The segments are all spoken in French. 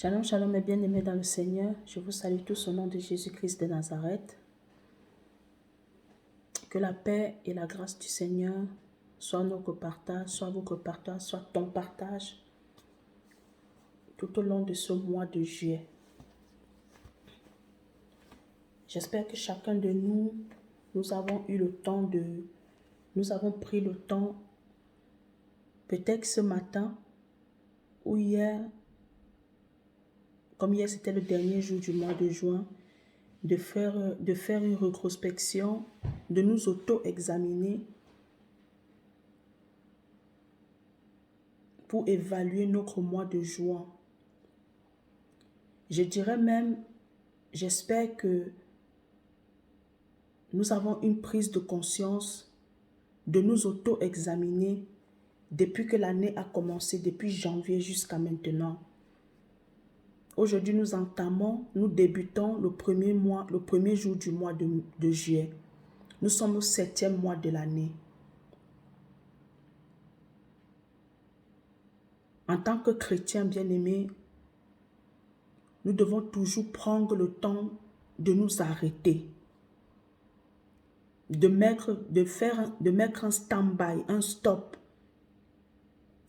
Shalom, shalom mes bien-aimés dans le Seigneur. Je vous salue tous au nom de Jésus-Christ de Nazareth. Que la paix et la grâce du Seigneur soient notre partage, soit votre partage, soit ton partage tout au long de ce mois de juillet. J'espère que chacun de nous, nous avons pris le temps, peut-être ce matin ou hier, comme hier c'était le dernier jour du mois de juin, de faire une rétrospection, de nous auto-examiner pour évaluer notre mois de juin. Je dirais même, j'espère que nous avons une prise de conscience de nous auto-examiner depuis que l'année a commencé, depuis janvier jusqu'à maintenant. Aujourd'hui, nous débutons le premier jour du mois de juillet. Nous sommes au 7e mois de l'année. En tant que chrétiens bien-aimés, nous devons toujours prendre le temps de nous arrêter, de mettre un stand-by, un stop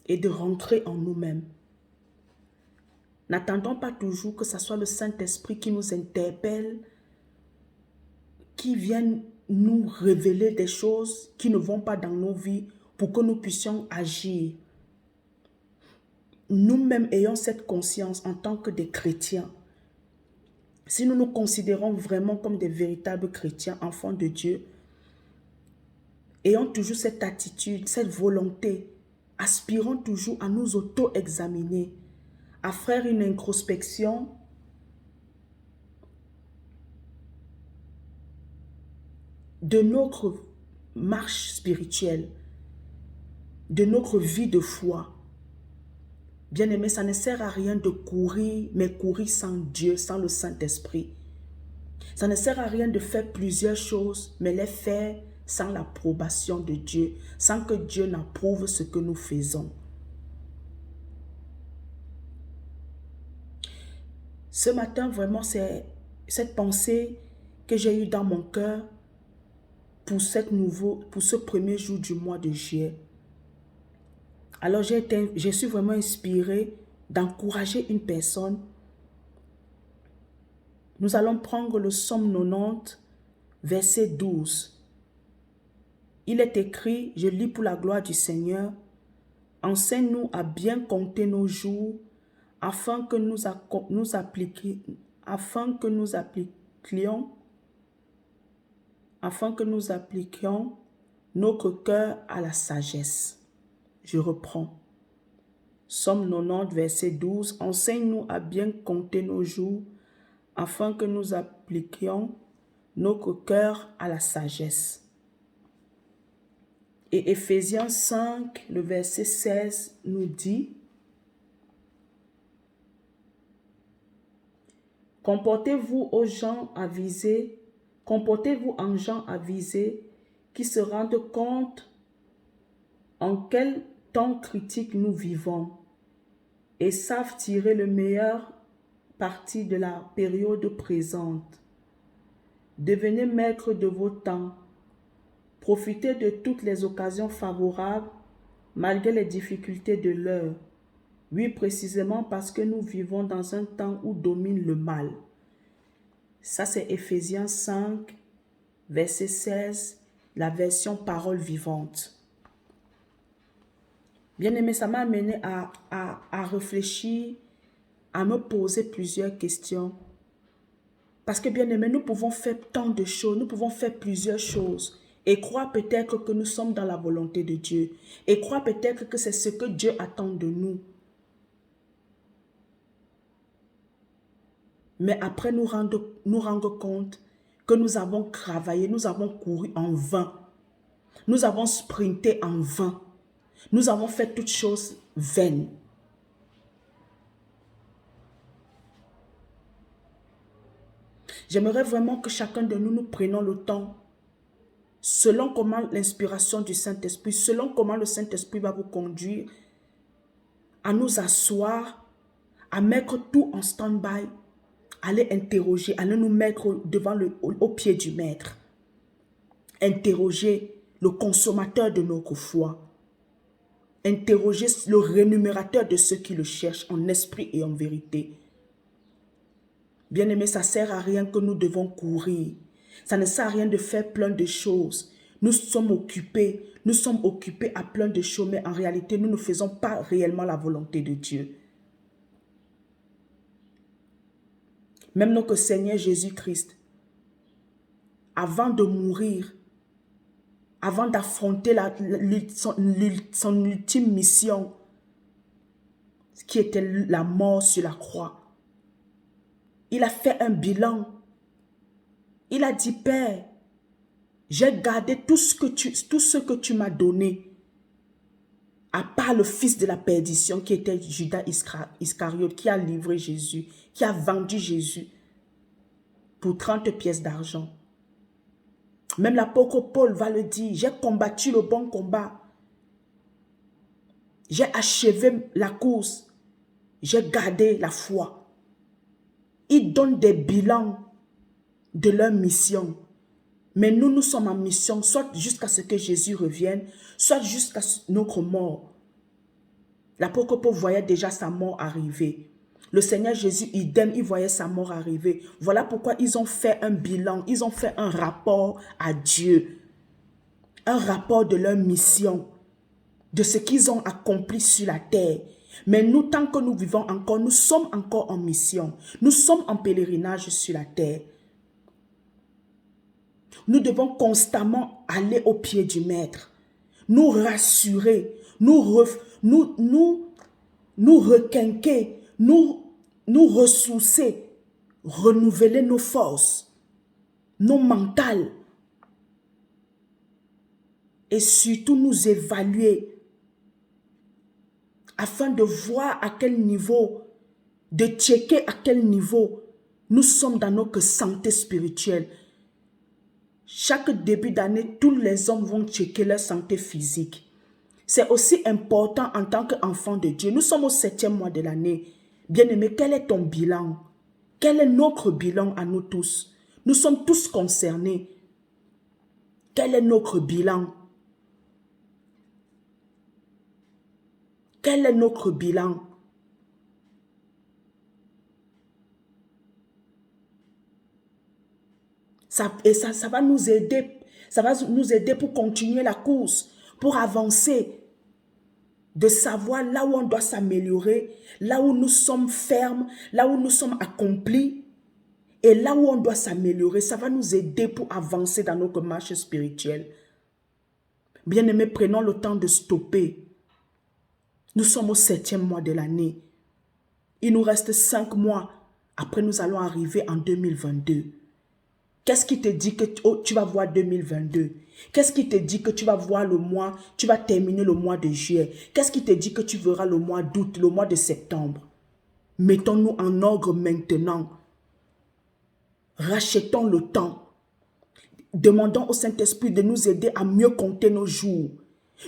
et de rentrer en nous-mêmes. N'attendons pas toujours que ce soit le Saint-Esprit qui nous interpelle, qui vienne nous révéler des choses qui ne vont pas dans nos vies pour que nous puissions agir. Nous-mêmes ayons cette conscience en tant que des chrétiens. Si nous nous considérons vraiment comme des véritables chrétiens, enfants de Dieu, ayons toujours cette attitude, cette volonté, aspirons toujours à nous auto-examiner, à faire une introspection de notre marche spirituelle, de notre vie de foi. Bien-aimé, ça ne sert à rien de courir, mais courir sans Dieu, sans le Saint-Esprit. Ça ne sert à rien de faire plusieurs choses, mais les faire sans l'approbation de Dieu, sans que Dieu n'approuve ce que nous faisons. Ce matin, vraiment, c'est cette pensée que j'ai eue dans mon cœur pour ce premier jour du mois de juillet. Alors, je suis vraiment inspirée d'encourager une personne. Nous allons prendre le psaume 90, verset 12. Il est écrit, je lis pour la gloire du Seigneur, « Enseigne-nous à bien compter nos jours, afin que nous appliquions notre cœur à la sagesse. » Je reprends. Psaume 90, verset 12. « Enseigne-nous à bien compter nos jours, afin que nous appliquions notre cœur à la sagesse. » Et Éphésiens 5, le verset 16 nous dit, « Comportez-vous en gens avisés qui se rendent compte en quel temps critique nous vivons et savent tirer le meilleur parti de la période présente. Devenez maître de vos temps. Profitez de toutes les occasions favorables malgré les difficultés de l'heure. Oui, précisément parce que nous vivons dans un temps où domine le mal. » Ça, c'est Éphésiens 5, verset 16, la version parole vivante. Bien-aimé, ça m'a amené à réfléchir, à me poser plusieurs questions. Parce que, bien-aimé, nous pouvons faire tant de choses, nous pouvons faire plusieurs choses et croire peut-être que nous sommes dans la volonté de Dieu et croire peut-être que c'est ce que Dieu attend de nous. Mais après nous rendre compte que nous avons travaillé, nous avons couru en vain. Nous avons sprinté en vain. Nous avons fait toutes choses vaines. J'aimerais vraiment que chacun de nous prenions le temps, selon comment l'inspiration du Saint-Esprit, selon comment le Saint-Esprit va vous conduire, à nous asseoir, à mettre tout en stand-by, aller interroger, aller nous mettre devant au pied du maître. Interroger le consommateur de notre foi. Interroger le rémunérateur de ceux qui le cherchent en esprit et en vérité. Bien-aimés, ça ne sert à rien que nous devons courir. Ça ne sert à rien de faire plein de choses. Nous sommes occupés à plein de choses, mais en réalité, nous ne faisons pas réellement la volonté de Dieu. Même notre Seigneur Jésus-Christ, avant de mourir, avant d'affronter son ultime mission, qui était la mort sur la croix, il a fait un bilan. Il a dit, Père, j'ai gardé tout ce que tu m'as donné, à part le fils de la perdition qui était Judas Iscariote, qui a livré Jésus, qui a vendu Jésus pour 30 pièces d'argent. Même l'apôtre Paul va le dire, j'ai combattu le bon combat. J'ai achevé la course. J'ai gardé la foi. Ils donnent des bilans de leur mission. Mais nous, nous sommes en mission, soit jusqu'à ce que Jésus revienne, soit jusqu'à notre mort. L'apôtre Paul voyait déjà sa mort arriver. Le Seigneur Jésus, idem, il voyait sa mort arriver. Voilà pourquoi ils ont fait un bilan, ils ont fait un rapport à Dieu. Un rapport de leur mission, de ce qu'ils ont accompli sur la terre. Mais nous, tant que nous vivons encore, nous sommes encore en mission. Nous sommes en pèlerinage sur la terre. Nous devons constamment aller au pied du Maître, nous rassurer, nous requinquer, nous ressourcer, renouveler nos forces, nos mentales et surtout nous évaluer afin de voir à quel niveau, de checker à quel niveau nous sommes dans notre santé spirituelle. Chaque début d'année, tous les hommes vont checker leur santé physique. C'est aussi important en tant qu'enfant de Dieu. Nous sommes au 7e mois de l'année. Bien-aimé, quel est ton bilan? Quel est notre bilan à nous tous? Nous sommes tous concernés. Quel est notre bilan? Quel est notre bilan? Ça va nous aider. Ça va nous aider pour continuer la course, pour avancer, de savoir là où on doit s'améliorer, là où nous sommes fermes, là où nous sommes accomplis, et là où on doit s'améliorer. Ça va nous aider pour avancer dans notre marche spirituelle. Bien-aimés, prenons le temps de stopper. Nous sommes au 7e mois de l'année. Il nous reste 5 mois. Après, nous allons arriver en 2022. Qu'est-ce qui te dit que tu vas voir 2022? Qu'est-ce qui te dit que tu vas voir le mois, tu vas terminer le mois de juillet? Qu'est-ce qui te dit que tu verras le mois d'août, le mois de septembre? Mettons-nous en ordre maintenant. Rachetons le temps. Demandons au Saint-Esprit de nous aider à mieux compter nos jours.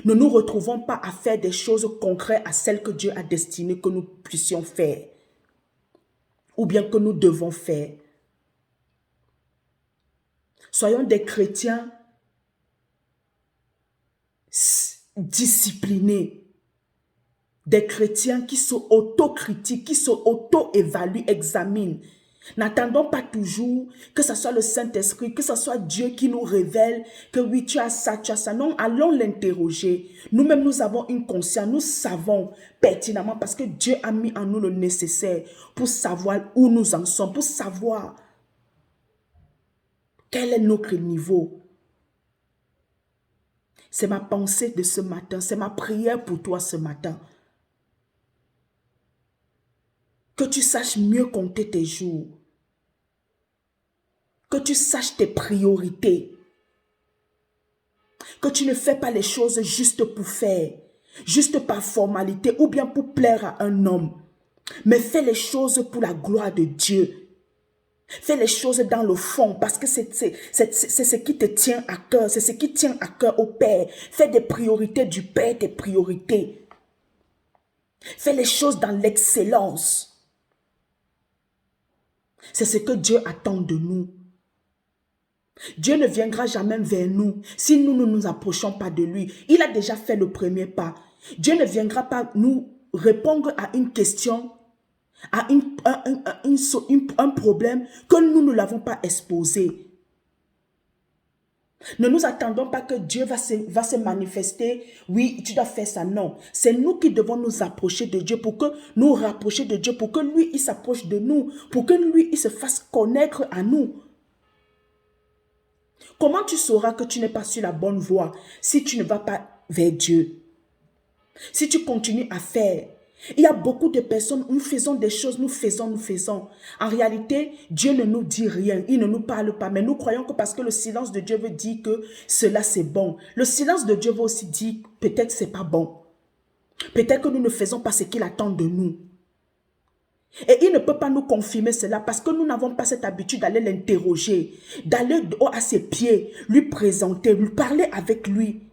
Ne nous retrouvons pas à faire des choses concrètes à celles que Dieu a destinées que nous puissions faire. Ou bien que nous devons faire. Soyons des chrétiens disciplinés. Des chrétiens qui se autocritiquent, qui se auto-évaluent, examinent. N'attendons pas toujours que ce soit le Saint-Esprit, que ce soit Dieu qui nous révèle que oui, tu as ça, tu as ça. Non, allons l'interroger. Nous-mêmes, nous avons une conscience, nous savons pertinemment parce que Dieu a mis en nous le nécessaire pour savoir où nous en sommes, pour savoir quel est notre niveau. C'est ma pensée de ce matin, c'est ma prière pour toi ce matin. Que tu saches mieux compter tes jours. Que tu saches tes priorités. Que tu ne fais pas les choses juste pour faire, juste par formalité ou bien pour plaire à un homme. Mais fais les choses pour la gloire de Dieu. Fais les choses dans le fond parce que c'est ce qui te tient à cœur. C'est ce qui tient à cœur au Père. Fais des priorités du Père tes priorités. Fais les choses dans l'excellence. C'est ce que Dieu attend de nous. Dieu ne viendra jamais vers nous si nous ne nous approchons pas de lui. Il a déjà fait le premier pas. Dieu ne viendra pas nous répondre à une question, à un problème que nous ne l'avons pas exposé. Ne nous attendons pas que Dieu va se manifester. Oui, tu dois faire ça. Non. C'est nous qui devons nous approcher de Dieu pour que nous rapprocher de Dieu, pour que lui, il s'approche de nous, pour que lui, il se fasse connaître à nous. Comment tu sauras que tu n'es pas sur la bonne voie si tu ne vas pas vers Dieu? Si tu continues à faire, il y a beaucoup de personnes, nous faisons des choses, nous faisons. En réalité, Dieu ne nous dit rien, il ne nous parle pas, mais nous croyons que parce que le silence de Dieu veut dire que cela c'est bon. Le silence de Dieu veut aussi dire peut-être c'est pas bon. Peut-être que nous ne faisons pas ce qu'il attend de nous. Et il ne peut pas nous confirmer cela parce que nous n'avons pas cette habitude d'aller l'interroger, d'aller à ses pieds, lui présenter, lui parler avec lui.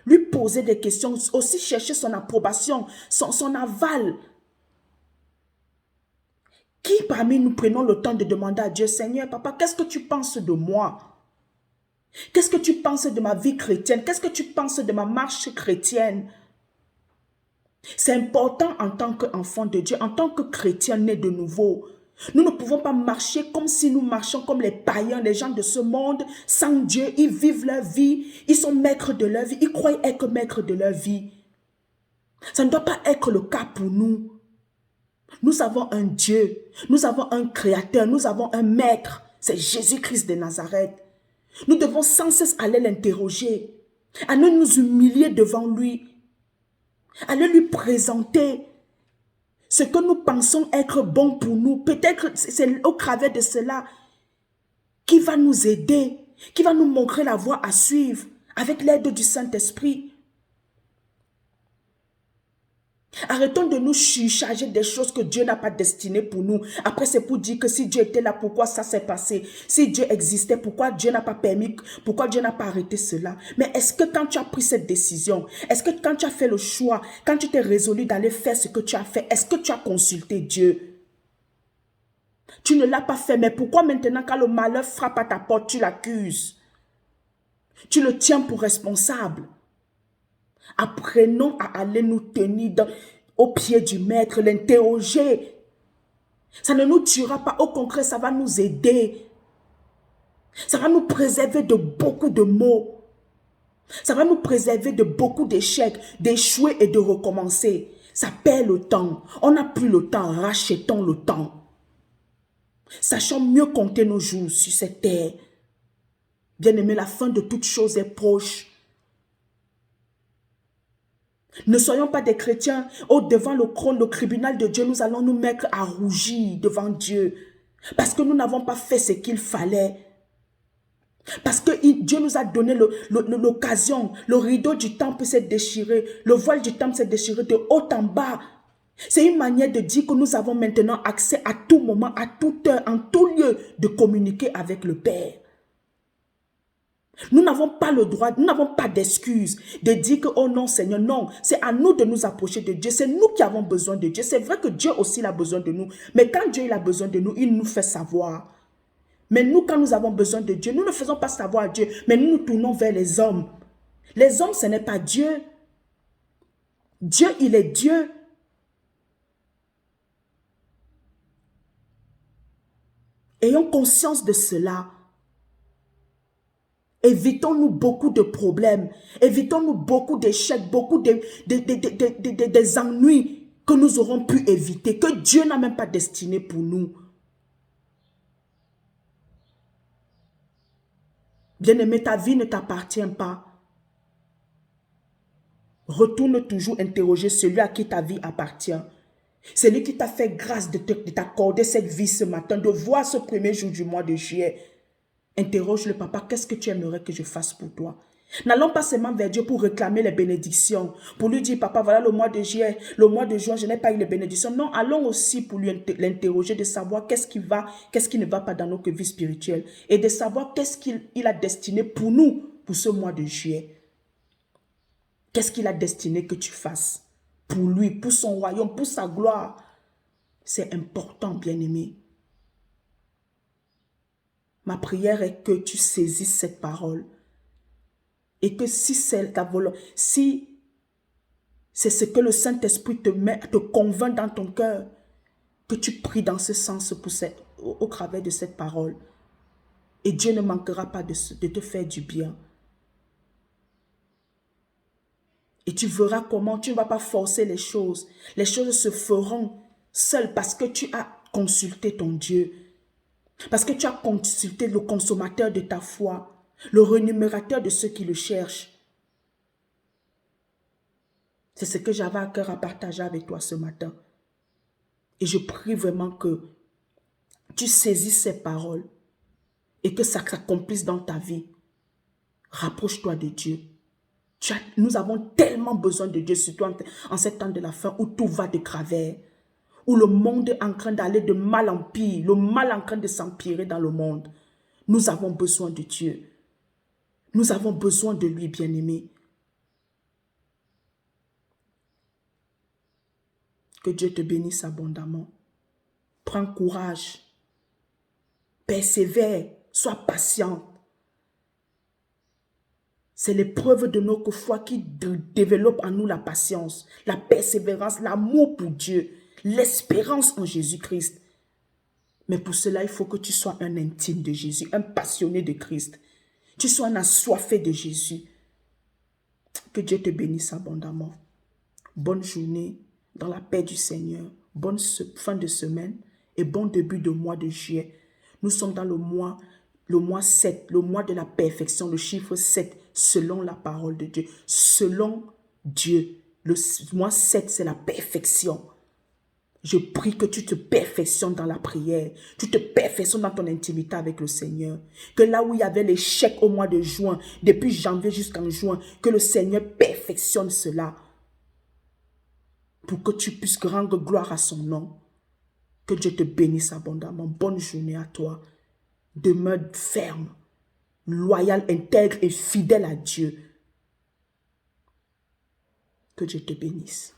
Lui poser des questions, aussi chercher son approbation, son aval. Qui parmi nous prenons le temps de demander à Dieu, Seigneur, papa, qu'est-ce que tu penses de moi? Qu'est-ce que tu penses de ma vie chrétienne? Qu'est-ce que tu penses de ma marche chrétienne? C'est important en tant qu'enfant de Dieu, en tant que chrétien né de nouveau. Nous ne pouvons pas marcher comme si nous marchions comme les païens, les gens de ce monde, sans Dieu. Ils vivent leur vie, ils sont maîtres de leur vie, ils croient être maîtres de leur vie. Ça ne doit pas être le cas pour nous. Nous avons un Dieu, nous avons un créateur, nous avons un maître. C'est Jésus-Christ de Nazareth. Nous devons sans cesse aller l'interroger, aller nous humilier devant lui, aller lui présenter ce que nous pensons être bon pour nous. Peut-être c'est au travers de cela qui va nous aider, qui va nous montrer la voie à suivre avec l'aide du Saint-Esprit. Arrêtons de nous surcharger des choses que Dieu n'a pas destinées pour nous. Après, c'est pour dire que si Dieu était là, pourquoi ça s'est passé? Si Dieu existait, pourquoi Dieu n'a pas permis, pourquoi Dieu n'a pas arrêté cela? Mais est-ce que quand tu as pris cette décision, est-ce que quand tu as fait le choix, quand tu t'es résolu d'aller faire ce que tu as fait, est-ce que tu as consulté Dieu? Tu ne l'as pas fait, mais pourquoi maintenant quand le malheur frappe à ta porte, tu l'accuses? Tu le tiens pour responsable. Apprenons à aller nous tenir au pied du maître, l'interroger. Ça ne nous tuera pas, au contraire, ça va nous aider. Ça va nous préserver de beaucoup de maux. Ça va nous préserver de beaucoup d'échecs, d'échouer et de recommencer. Ça perd le temps. On n'a plus le temps, rachetons le temps. Sachons mieux compter nos jours sur cette terre. Bien-aimé, la fin de toute chose est proche. Ne soyons pas des chrétiens, devant le trône, le tribunal de Dieu, nous allons nous mettre à rougir devant Dieu. Parce que nous n'avons pas fait ce qu'il fallait. Parce que Dieu nous a donné l'occasion, le rideau du temple s'est déchiré, le voile du temple s'est déchiré de haut en bas. C'est une manière de dire que nous avons maintenant accès à tout moment, à toute heure, en tout lieu, de communiquer avec le Père. Nous n'avons pas le droit, nous n'avons pas d'excuse de dire que, oh non Seigneur, non. C'est à nous de nous approcher de Dieu. C'est nous qui avons besoin de Dieu. C'est vrai que Dieu aussi a besoin de nous. Mais quand Dieu a besoin de nous, il nous fait savoir. Mais nous, quand nous avons besoin de Dieu, nous ne faisons pas savoir à Dieu, mais nous nous tournons vers les hommes. Les hommes, ce n'est pas Dieu. Dieu, il est Dieu. Ayons conscience de cela. Évitons-nous beaucoup de problèmes. Évitons-nous beaucoup d'échecs, beaucoup des ennuis que nous aurons pu éviter, que Dieu n'a même pas destiné pour nous. Bien-aimé, ta vie ne t'appartient pas. Retourne toujours interroger celui à qui ta vie appartient. Celui qui t'a fait grâce de t'accorder cette vie ce matin, de voir ce premier jour du mois de juillet. Interroge le papa, qu'est-ce que tu aimerais que je fasse pour toi? N'allons pas seulement vers Dieu pour réclamer les bénédictions, pour lui dire, papa, voilà le mois de juillet, le mois de juin, je n'ai pas eu les bénédictions. Non, allons aussi pour lui l'interroger, de savoir qu'est-ce qui va, qu'est-ce qui ne va pas dans notre vie spirituelle, et de savoir qu'est-ce qu'il a destiné pour nous, pour ce mois de juillet. Qu'est-ce qu'il a destiné que tu fasses pour lui, pour son royaume, pour sa gloire. C'est important, bien-aimé. Ma prière est que tu saisisses cette parole. Et que si c'est ta volonté, si c'est ce que le Saint-Esprit te convainc dans ton cœur, que tu pries dans ce sens au travers de cette parole. Et Dieu ne manquera pas de te faire du bien. Et tu verras comment tu ne vas pas forcer les choses. Les choses se feront seules parce que tu as consulté ton Dieu. Parce que tu as consulté le consommateur de ta foi, le rémunérateur de ceux qui le cherchent. C'est ce que j'avais à cœur à partager avec toi ce matin. Et je prie vraiment que tu saisisses ces paroles et que ça s'accomplisse dans ta vie. Rapproche-toi de Dieu. Nous avons tellement besoin de Dieu, surtout en ce temps de la fin où tout va de travers, où le monde est en train d'aller de mal en pire, le mal est en train de s'empirer dans le monde. Nous avons besoin de Dieu. Nous avons besoin de lui, bien-aimé. Que Dieu te bénisse abondamment. Prends courage. Persévère. Sois patient. C'est l'épreuve de notre foi qui développe en nous la patience, la persévérance, l'amour pour Dieu, l'espérance en Jésus-Christ. Mais pour cela, il faut que tu sois un intime de Jésus, un passionné de Christ. Tu sois un assoiffé de Jésus. Que Dieu te bénisse abondamment. Bonne journée dans la paix du Seigneur. Bonne fin de semaine et bon début de mois de juillet. Nous sommes dans le mois 7, le mois de la perfection, le chiffre 7, selon la parole de Dieu. Selon Dieu, le mois 7, c'est la perfection. Je prie que tu te perfectionnes dans la prière, tu te perfectionnes dans ton intimité avec le Seigneur. Que là où il y avait l'échec au mois de juin, depuis janvier jusqu'en juin, que le Seigneur perfectionne cela. Pour que tu puisses rendre gloire à son nom. Que Dieu te bénisse abondamment. Bonne journée à toi. Demeure ferme, loyal, intègre et fidèle à Dieu. Que Dieu te bénisse.